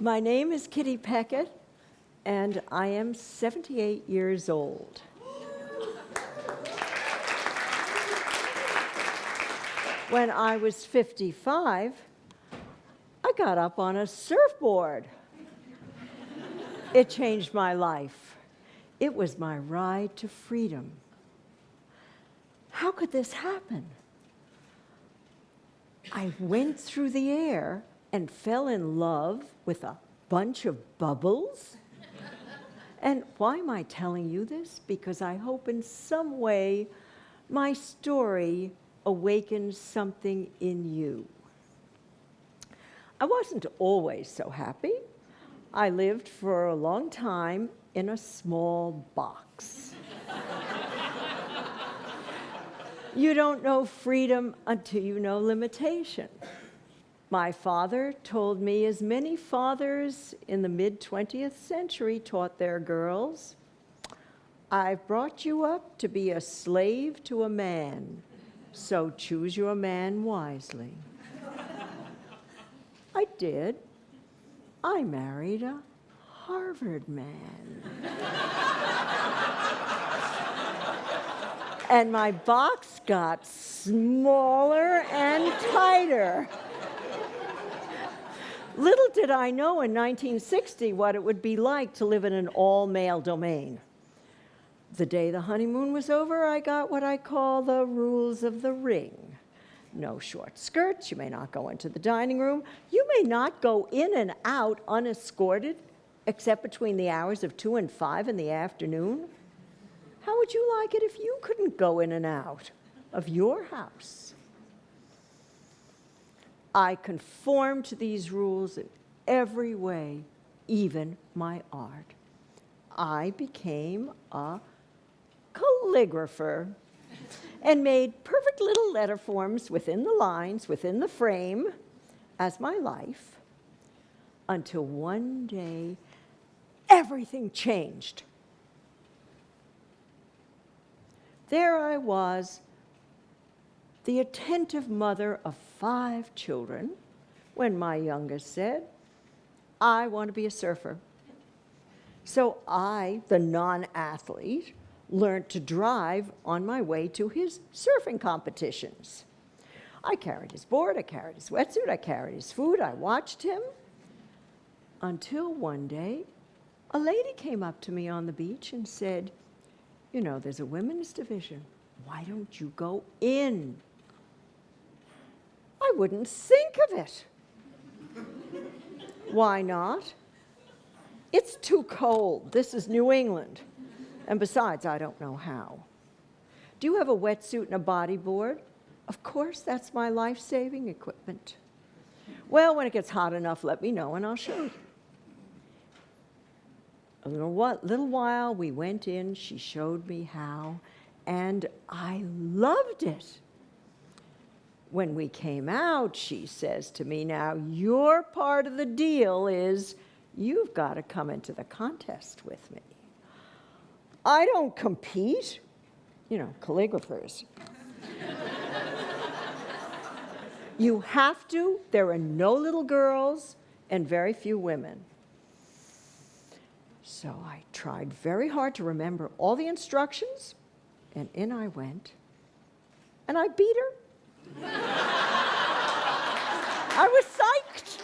My name is Kitty Pechet, and I am 78 years old. When I was 55, I got up on a surfboard. It changed my life. It was my ride to freedom. How could this happen? I went through the air and fell in love with a bunch of bubbles. And why am I telling you this? Because I hope in some way my story awakens something in you. I wasn't always so happy. I lived for a long time in a small box. You don't know freedom until you know limitation. My father told me, as many fathers in the mid-20th century taught their girls, "I've brought you up to be a slave to a man, so choose your man wisely." I did. I married a Harvard man. And my box got smaller and tighter. Little did I know in 1960 what it would be like to live in an all-male domain. The day the honeymoon was over, I got what I call the rules of the ring. No short skirts, you may not go into the dining room, you may not go in and out unescorted, except between the hours of 2 and 5 in the afternoon. How would you like it if you couldn't go in and out of your house? I conformed to these rules in every way, even my art. I became a calligrapher and made perfect little letter forms within the lines, within the frame, as my life, until one day everything changed. There I was, the attentive mother of 5 children, when my youngest said, "I want to be a surfer." So I, the non-athlete, learned to drive on my way to his surfing competitions. I carried his board, I carried his wetsuit, I carried his food, I watched him, until one day a lady came up to me on the beach and said, "You know, there's a women's division. Why don't you go in?" I wouldn't think of it. Why not? It's too cold. This is New England. And besides, I don't know how. Do you have a wetsuit and a bodyboard? Of course, that's my life-saving equipment. Well, when it gets hot enough, let me know and I'll show you. A little while, we went in, she showed me how, and I loved it. When we came out, she says to me, "Now, your part of the deal is you've got to come into the contest with me." I don't compete, you know, calligraphers. You have to. There are no little girls and very few women. So I tried very hard to remember all the instructions, and in I went, and I beat her. I was psyched.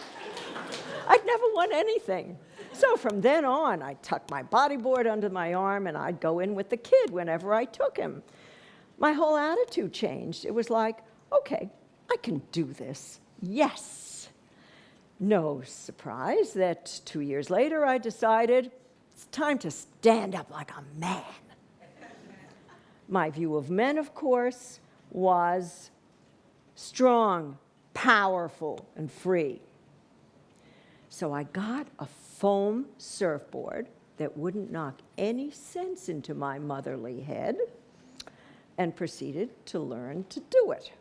I'd never won anything. So from then on, I tucked my bodyboard under my arm, and I'd go in with the kid whenever I took him. My whole attitude changed. It was like, okay, I can do this. Yes. No surprise that 2 years later, I decided it's time to stand up like a man. My view of men, of course, was strong, powerful, and free. So I got a foam surfboard that wouldn't knock any sense into my motherly head and proceeded to learn to do it.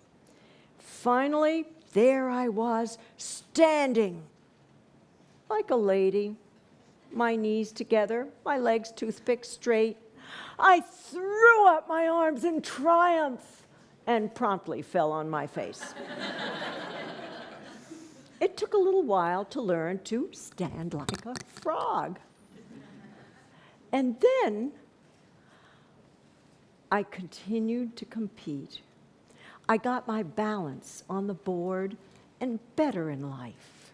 Finally, there I was, standing like a lady, my knees together, my legs toothpick straight. I threw up my arms in triumph and promptly fell on my face. It took a little while to learn to stand like a frog. And then I continued to compete. I got my balance on the board and better in life,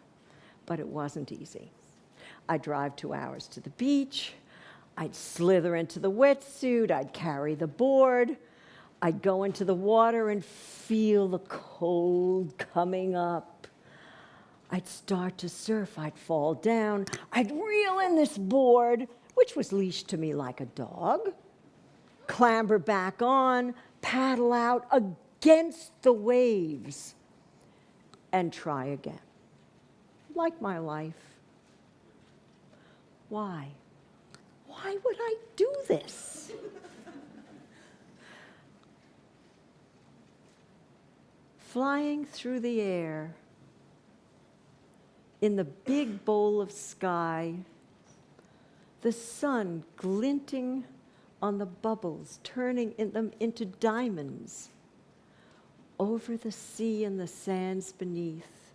but it wasn't easy. I'd drive 2 hours to the beach. I'd slither into the wetsuit. I'd carry the board. I'd go into the water and feel the cold coming up. I'd start to surf. I'd fall down. I'd reel in this board, which was leashed to me like a dog, clamber back on, paddle out against the waves, and try again. Like my life. Why? Why would I do this? Flying through the air in the big bowl of sky, the sun glinting on the bubbles, turning them into diamonds, over the sea and the sands beneath,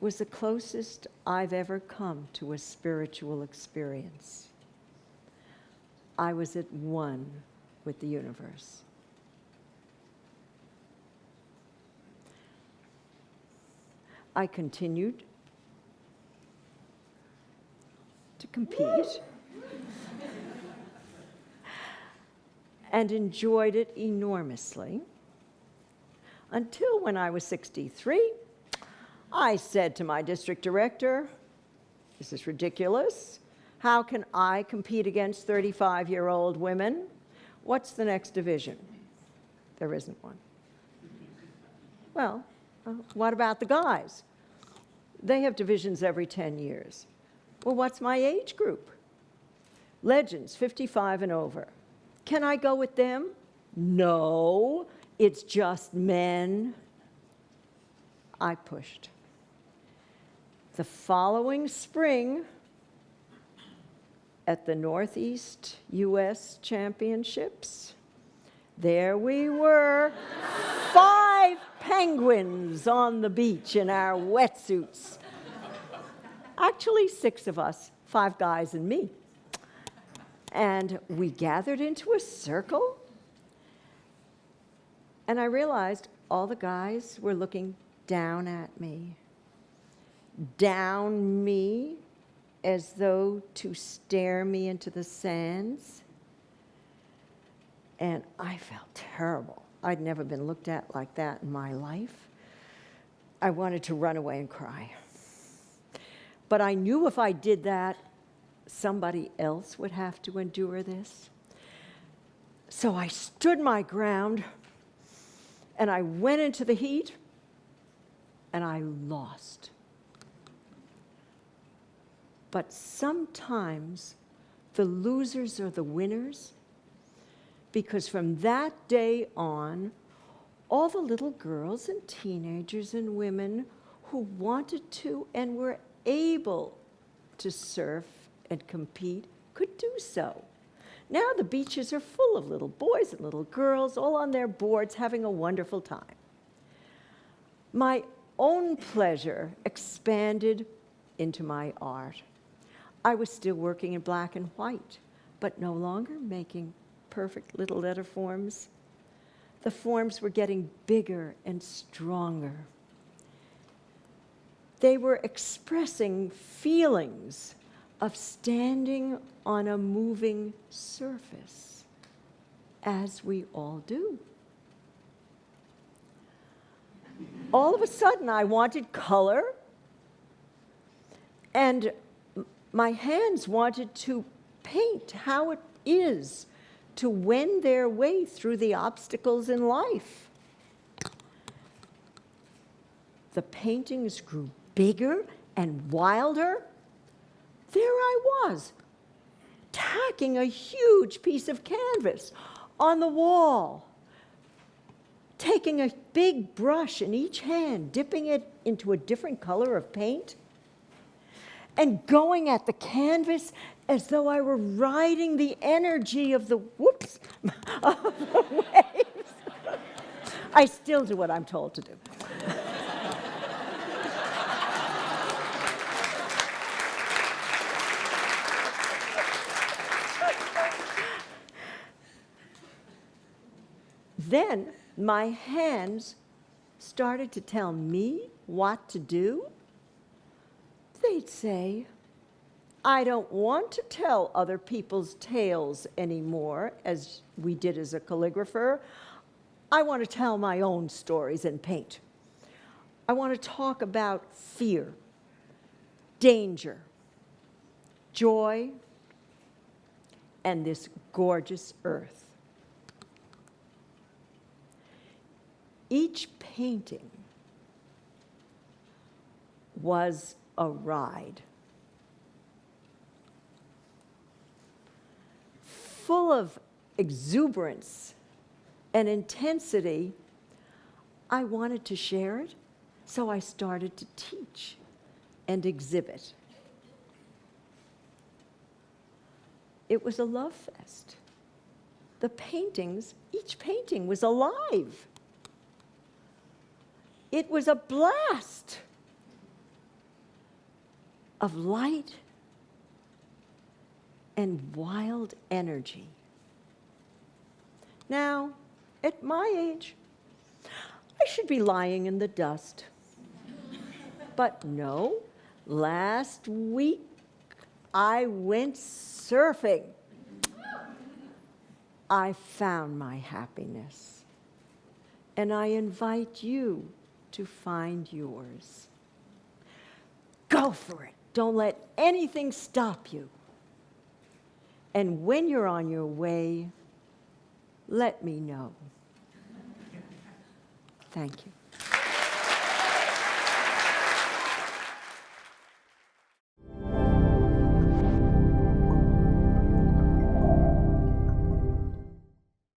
was the closest I've ever come to a spiritual experience. I was at one with the universe. I continued to compete and enjoyed it enormously until when I was 63, I said to my district director, "This is ridiculous. How can I compete against 35-year-old women? What's the next division?" There isn't one. Well, what about the guys? They have divisions every 10 years. Well, what's my age group? Legends, 55 and over. Can I go with them? No, it's just men. I pushed. The following spring, at the Northeast U.S. Championships, there we were, 5 penguins on the beach in our wetsuits. Actually, 6 of us, 5 guys and me. And we gathered into a circle, and I realized all the guys were looking down at me, as though to stare me into the sands. And I felt terrible. I'd never been looked at like that in my life. I wanted to run away and cry. But I knew if I did that, somebody else would have to endure this. So I stood my ground, and I went into the heat, and I lost. But sometimes the losers are the winners, because from that day on, all the little girls and teenagers and women who wanted to and were able to surf and compete could do so. Now the beaches are full of little boys and little girls, all on their boards having a wonderful time. My own pleasure expanded into my art. I was still working in black and white, but no longer making perfect little letter forms. The forms were getting bigger and stronger. They were expressing feelings of standing on a moving surface, as we all do. All of a sudden, I wanted color, and my hands wanted to paint how it is to wend their way through the obstacles in life. The paintings grew bigger and wilder. There I was, tacking a huge piece of canvas on the wall, taking a big brush in each hand, dipping it into a different color of paint, and going at the canvas as though I were riding the energy of the of the waves. I still do what I'm told to do. Then my hands started to tell me what to do. They'd say, I don't want to tell other people's tales anymore, as we did as a calligrapher. I want to tell my own stories and paint. I want to talk about fear, danger, joy, and this gorgeous earth. Each painting was a ride, full of exuberance and intensity. I wanted to share it, so I started to teach and exhibit. It was a love fest. The paintings, each painting was alive. It was a blast of light and wild energy. Now, at my age, I should be lying in the dust. But no, last week I went surfing. I found my happiness, and I invite you to find yours. Go for it. Don't let anything stop you. And when you're on your way, let me know. Thank you.